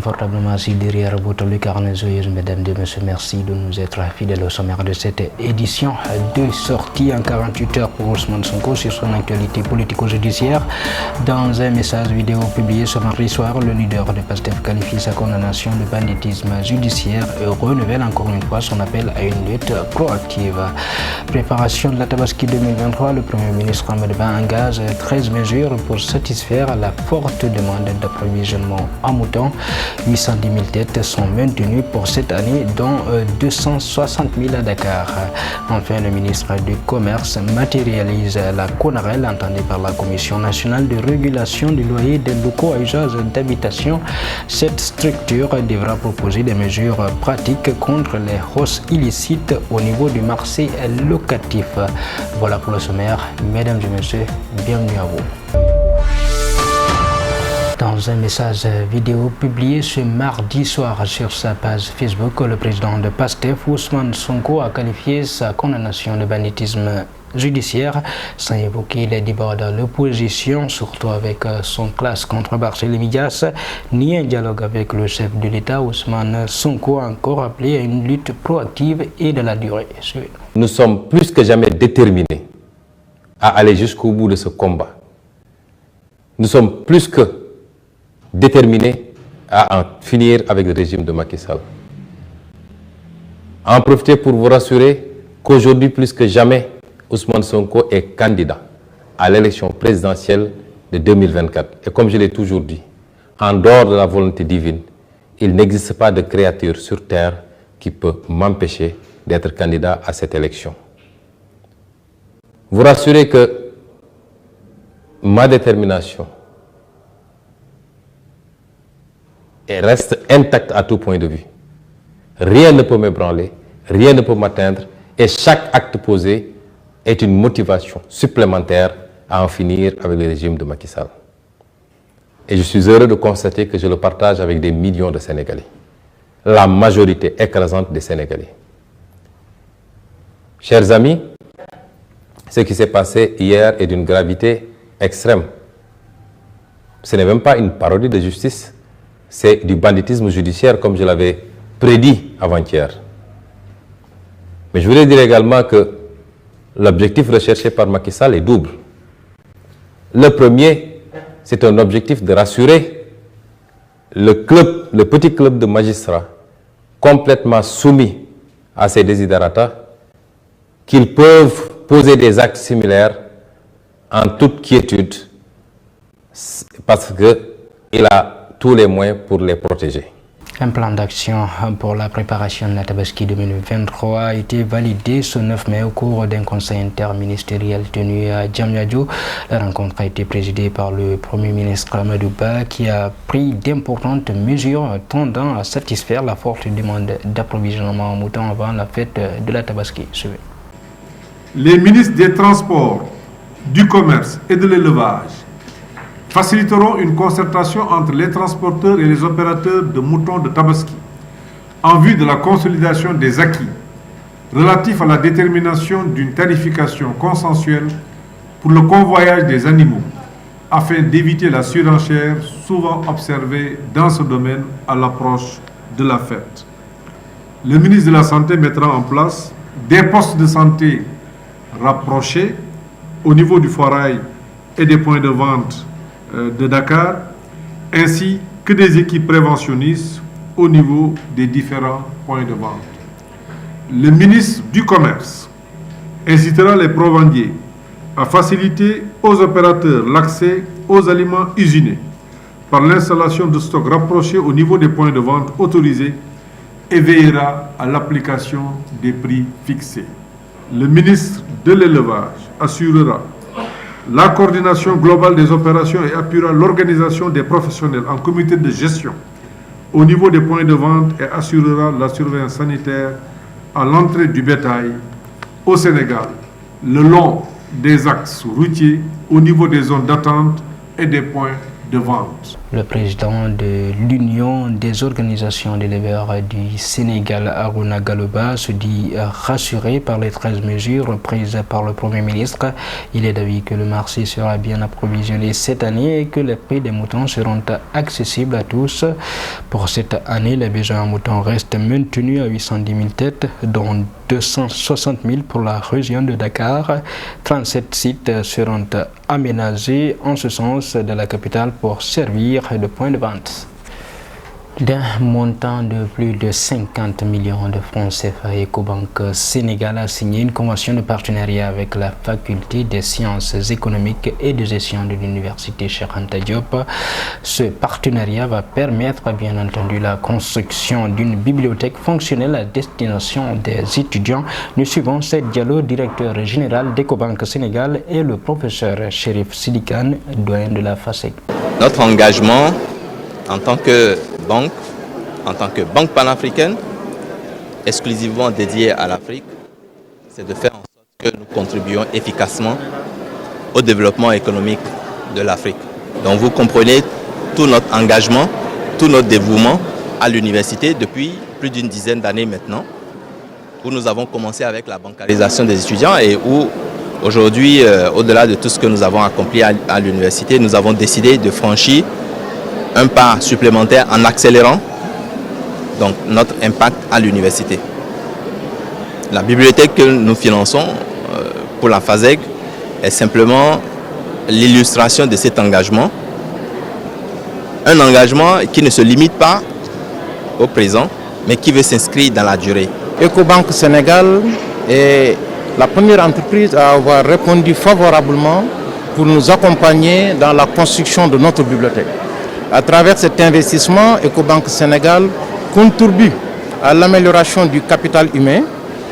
confortablement assis derrière votre lucarne joyeuse, mesdames et messieurs. Merci de nous être fidèles au sommaire de cette édition de sortie en 48 heures pour Ousmane Sonko sur son actualité politico-judiciaire. Dans un message vidéo publié ce mardi soir, le leader de PASTEF qualifie sa condamnation de banditisme judiciaire et renouvelle encore une fois son appel à une lutte proactive. Préparation de la Tabaski 2023, le Premier ministre Amadou Ba engage 13 mesures pour satisfaire la forte demande d'approvisionnement en moutons. 810 000 têtes sont maintenues pour cette année, dont 260 000 à Dakar. Enfin, le ministre du Commerce matérialise la CONAREL entendue par la Commission nationale de régulation du loyer des locaux à usage d'habitation. Cette structure devra proposer des mesures pratiques contre les hausses illicites au niveau du marché locatif. Voilà pour le sommaire. Mesdames et messieurs, bienvenue à vous. Dans un message vidéo publié ce mardi soir sur sa page Facebook, le président de PASTEF, Ousmane Sonko, a qualifié sa condamnation de banditisme judiciaire sans évoquer les débats de l'opposition, surtout avec son classe contre Barthélémy Dias, ni un dialogue avec le chef de l'État. Ousmane Sonko a encore appelé à une lutte proactive et de la durée. Nous sommes plus que jamais déterminés à aller jusqu'au bout de ce combat. Nous sommes plus que déterminés à en finir avec le régime de Macky Sall. En profiter pour vous rassurer qu'aujourd'hui, plus que jamais, Ousmane Sonko est candidat à l'élection présidentielle de 2024. Et comme je l'ai toujours dit, en dehors de la volonté divine, il n'existe pas de créature sur terre qui peut m'empêcher d'être candidat à cette élection. Vous rassurez que ma détermination reste intacte à tout point de vue. Rien ne peut m'ébranler, rien ne peut m'atteindre, et chaque acte posé est une motivation supplémentaire à en finir avec le régime de Macky Sall. Et je suis heureux de constater que je le partage avec des millions de Sénégalais, la majorité écrasante des Sénégalais. Chers amis, ce qui s'est passé hier est d'une gravité extrême. Ce n'est même pas une parodie de justice, c'est du banditisme judiciaire comme je l'avais prédit avant-hier. Mais je voulais dire également que l'objectif recherché par Macky Sall est double. Le premier, c'est un objectif de rassurer le petit club de magistrats complètement soumis à ses desiderata qu'ils peuvent poser des actes similaires en toute quiétude parce qu'il a tous les moyens pour les protéger. Un plan d'action pour la préparation de la Tabaski 2023 a été validé ce 9 mai au cours d'un conseil interministériel tenu à Diamniadio. La rencontre a été présidée par le Premier ministre Amadou Ba qui a pris d'importantes mesures tendant à satisfaire la forte demande d'approvisionnement en moutons avant la fête de la Tabaski. Les ministres des Transports, du Commerce et de l'Élevage faciliteront une concertation entre les transporteurs et les opérateurs de moutons de Tabaski en vue de la consolidation des acquis relatifs à la détermination d'une tarification consensuelle pour le convoyage des animaux afin d'éviter la surenchère souvent observée dans ce domaine à l'approche de la fête. Le ministre de la Santé mettra en place des postes de santé rapprochés au niveau du foirail et des points de vente de Dakar, ainsi que des équipes préventionnistes au niveau des différents points de vente. Le ministre du Commerce incitera les provendiers à faciliter aux opérateurs l'accès aux aliments usinés par l'installation de stocks rapprochés au niveau des points de vente autorisés et veillera à l'application des prix fixés. Le ministre de l'Élevage assurera la coordination globale des opérations et appuiera l'organisation des professionnels en comité de gestion au niveau des points de vente et assurera la surveillance sanitaire à l'entrée du bétail au Sénégal, le long des axes routiers, au niveau des zones d'attente et des points de vente. Le président de l'Union des organisations d'éleveurs du Sénégal, Harouna Galoba, se dit rassuré par les 13 mesures prises par le Premier ministre. Il est d'avis que le marché sera bien approvisionné cette année et que les prix des moutons seront accessibles à tous. Pour cette année, les besoins en moutons restent maintenus à 810 000 têtes, dont 260 000 pour la région de Dakar. 37 sites seront aménagés en ce sens de la capitale pour servir de point de vente. D'un montant de plus de 50 millions de francs CFA, Ecobank Sénégal a signé une convention de partenariat avec la faculté des sciences économiques et de gestion de l'université Cheikh Anta Diop. Ce partenariat va permettre bien entendu la construction d'une bibliothèque fonctionnelle à destination des étudiants. Nous suivons Seyd Diallo, directeur général d'Ecobank Sénégal, et le professeur Chérif Sidikan, doyen de la FASEG. Notre engagement en tant que banque panafricaine, exclusivement dédiée à l'Afrique, c'est de faire en sorte que nous contribuions efficacement au développement économique de l'Afrique. Donc vous comprenez tout notre engagement, tout notre dévouement à l'université depuis plus d'une dizaine d'années maintenant, où nous avons commencé avec la bancarisation des étudiants et où aujourd'hui, au-delà de tout ce que nous avons accompli à l'université, nous avons décidé de franchir un pas supplémentaire en accélérant donc notre impact à l'université. La bibliothèque que nous finançons pour la FASEG est simplement l'illustration de cet engagement. Un engagement qui ne se limite pas au présent, mais qui veut s'inscrire dans la durée. Ecobank Sénégal est la première entreprise à avoir répondu favorablement pour nous accompagner dans la construction de notre bibliothèque. À travers cet investissement, Ecobank Sénégal contribue à l'amélioration du capital humain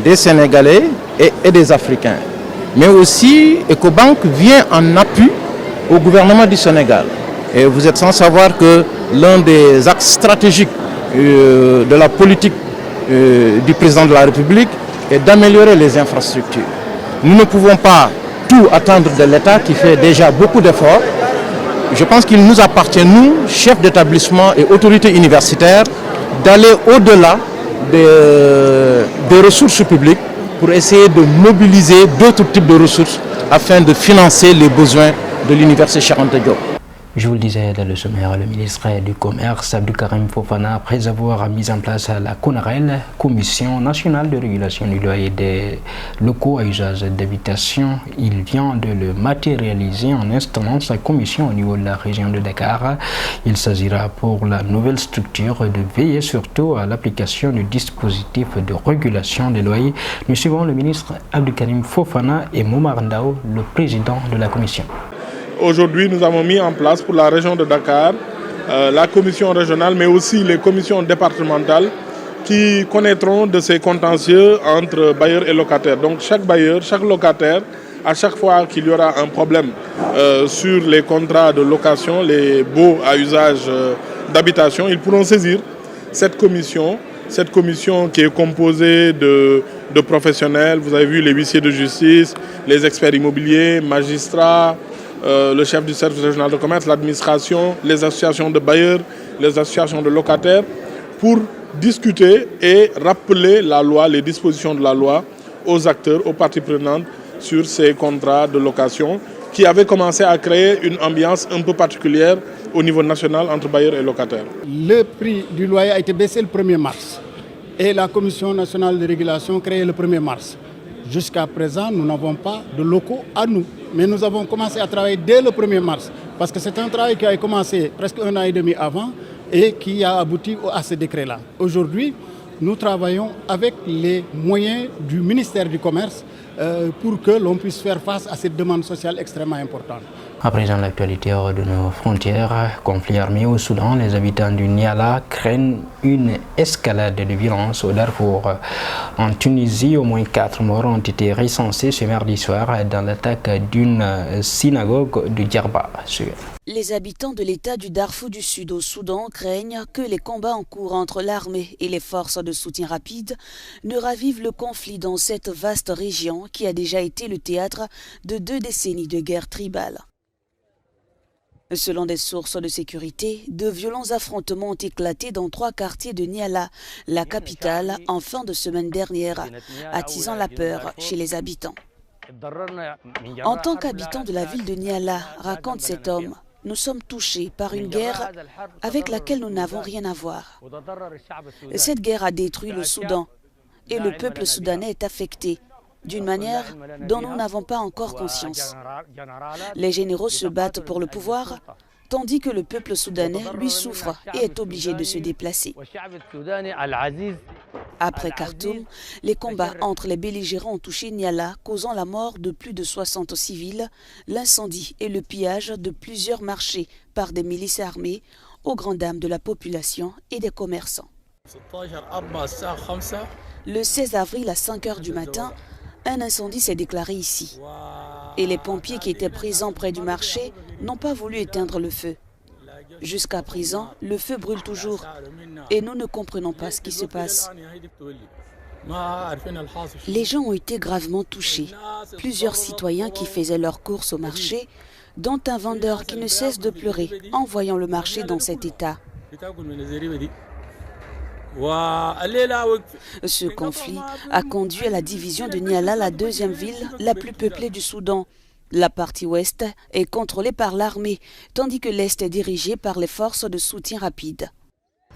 des Sénégalais et des Africains. Mais aussi, Ecobank vient en appui au gouvernement du Sénégal. Et vous êtes sans savoir que l'un des axes stratégiques de la politique du président de la République est d'améliorer les infrastructures. Nous ne pouvons pas tout attendre de l'État qui fait déjà beaucoup d'efforts. Je pense qu'il nous appartient, nous, chefs d'établissement et autorités universitaires, d'aller au-delà des ressources publiques pour essayer de mobiliser d'autres types de ressources afin de financer les besoins de l'université Cheikh Anta Diop. Je vous le disais dans le sommaire, le ministre du Commerce, Abdou Karim Fofana, après avoir mis en place la CONAREL, Commission nationale de régulation du loyer des locaux à usage d'habitation, il vient de le matérialiser en installant sa commission au niveau de la région de Dakar. Il s'agira pour la nouvelle structure de veiller surtout à l'application du dispositif de régulation des loyers. Nous suivons le ministre Abdou Karim Fofana et Momar Ndao, le président de la commission. Aujourd'hui, nous avons mis en place pour la région de Dakar la commission régionale, mais aussi les commissions départementales qui connaîtront de ces contentieux entre bailleurs et locataires. Donc chaque bailleur, chaque locataire, à chaque fois qu'il y aura un problème sur les contrats de location, les baux à usage d'habitation, ils pourront saisir cette commission qui est composée de professionnels. Vous avez vu les huissiers de justice, les experts immobiliers, magistrats, le chef du service régional de commerce, l'administration, les associations de bailleurs, les associations de locataires, pour discuter et rappeler la loi, les dispositions de la loi aux acteurs, aux parties prenantes sur ces contrats de location qui avaient commencé à créer une ambiance un peu particulière au niveau national entre bailleurs et locataires. Le prix du loyer a été baissé le 1er mars et la Commission nationale de régulation créée le 1er mars. Jusqu'à présent, nous n'avons pas de locaux à nous. Mais nous avons commencé à travailler dès le 1er mars. Parce que c'est un travail qui a commencé presque 1 an et demi avant et qui a abouti à ce décret-là. Aujourd'hui, nous travaillons avec les moyens du ministère du Commerce pour que l'on puisse faire face à cette demande sociale extrêmement importante. À présent, l'actualité hors de nos frontières, conflit armé au Soudan, les habitants du Niala craignent une escalade de violence au Darfour. En Tunisie, au moins 4 morts ont été recensés ce mardi soir dans l'attaque d'une synagogue de Djerba. Les habitants de l'État du Darfour du Sud au Soudan craignent que les combats en cours entre l'armée et les forces de soutien rapide ne ravivent le conflit dans cette vaste région qui a déjà été le théâtre de 2 décennies de guerre tribale. Selon des sources de sécurité, de violents affrontements ont éclaté dans 3 quartiers de Niala, la capitale, en fin de semaine dernière, attisant la peur chez les habitants. En tant qu'habitant de la ville de Niala, raconte cet homme, nous sommes touchés par une guerre avec laquelle nous n'avons rien à voir. Cette guerre a détruit le Soudan et le peuple soudanais est affecté d'une manière dont nous n'avons pas encore conscience. Les généraux se battent pour le pouvoir, tandis que le peuple soudanais, lui, souffre et est obligé de se déplacer. Après Khartoum, les combats entre les belligérants ont touché Niala, causant la mort de plus de 60 civils, l'incendie et le pillage de plusieurs marchés par des milices armées, aux grandes dames de la population et des commerçants. Le 16 avril à 5 h du matin, un incendie s'est déclaré ici. Et les pompiers qui étaient présents près du marché n'ont pas voulu éteindre le feu. Jusqu'à présent, le feu brûle toujours et nous ne comprenons pas ce qui se passe. Les gens ont été gravement touchés. Plusieurs citoyens qui faisaient leurs courses au marché, dont un vendeur qui ne cesse de pleurer en voyant le marché dans cet état. Ce conflit a conduit à la division de Niala, la deuxième ville la plus peuplée du Soudan. La partie ouest est contrôlée par l'armée, tandis que l'est est dirigée par les forces de soutien rapide.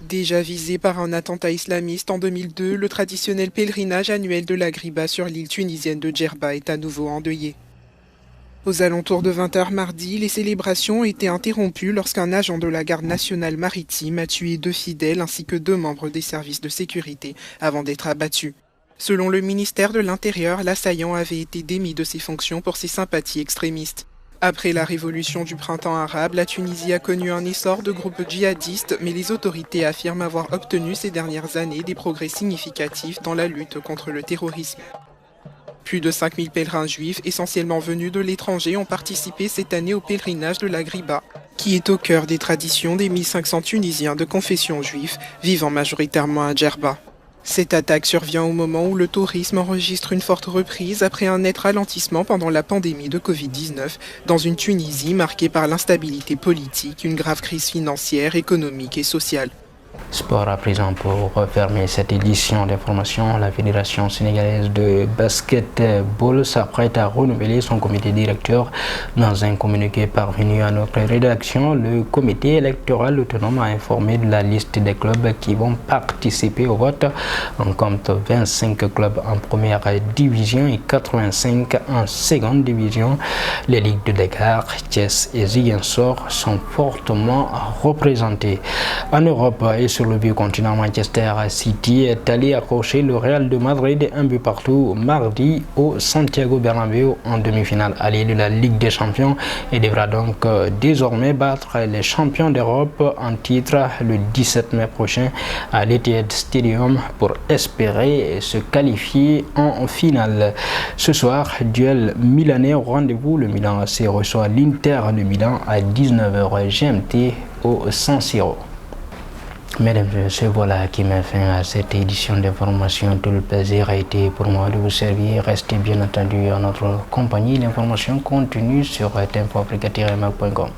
Déjà visé par un attentat islamiste en 2002, le traditionnel pèlerinage annuel de l'Agriba sur l'île tunisienne de Djerba est à nouveau endeuillé. Aux alentours de 20 h mardi, les célébrations ont été interrompues lorsqu'un agent de la garde nationale maritime a tué 2 fidèles ainsi que 2 membres des services de sécurité avant d'être abattu. Selon le ministère de l'Intérieur, l'assaillant avait été démis de ses fonctions pour ses sympathies extrémistes. Après la révolution du printemps arabe, la Tunisie a connu un essor de groupes djihadistes, mais les autorités affirment avoir obtenu ces dernières années des progrès significatifs dans la lutte contre le terrorisme. Plus de 5000 pèlerins juifs, essentiellement venus de l'étranger, ont participé cette année au pèlerinage de l'Agriba, qui est au cœur des traditions des 1500 Tunisiens de confession juive, vivant majoritairement à Djerba. Cette attaque survient au moment où le tourisme enregistre une forte reprise après un net ralentissement pendant la pandémie de Covid-19, dans une Tunisie marquée par l'instabilité politique, une grave crise financière, économique et sociale. Sport à présent pour refermer cette édition d'information. La Fédération sénégalaise de basketball s'apprête à renouveler son comité directeur. Dans un communiqué parvenu à notre rédaction, le comité électoral autonome a informé de la liste des clubs qui vont participer au vote. On compte 25 clubs en première division et 85 en seconde division. Les ligues de Dakar, Thiès et Ziguinchor sont fortement représentées. En Europe et sur le vieux continent, Manchester City est allé accrocher le Real de Madrid un but partout mardi au Santiago Bernabéu en demi-finale allée de la Ligue des Champions et devra donc désormais battre les champions d'Europe en titre le 17 mai prochain à l'Etihad Stadium pour espérer se qualifier en finale. Ce soir, duel milanais au rendez-vous. Le Milan AC reçoit l'Inter de Milan à 19 h GMT au San Siro. Mesdames et messieurs, voilà qui met fin à cette édition d'information. Tout le plaisir a été pour moi de vous servir. Restez bien entendu en notre compagnie. L'information continue sur tempoafrica-mag.com.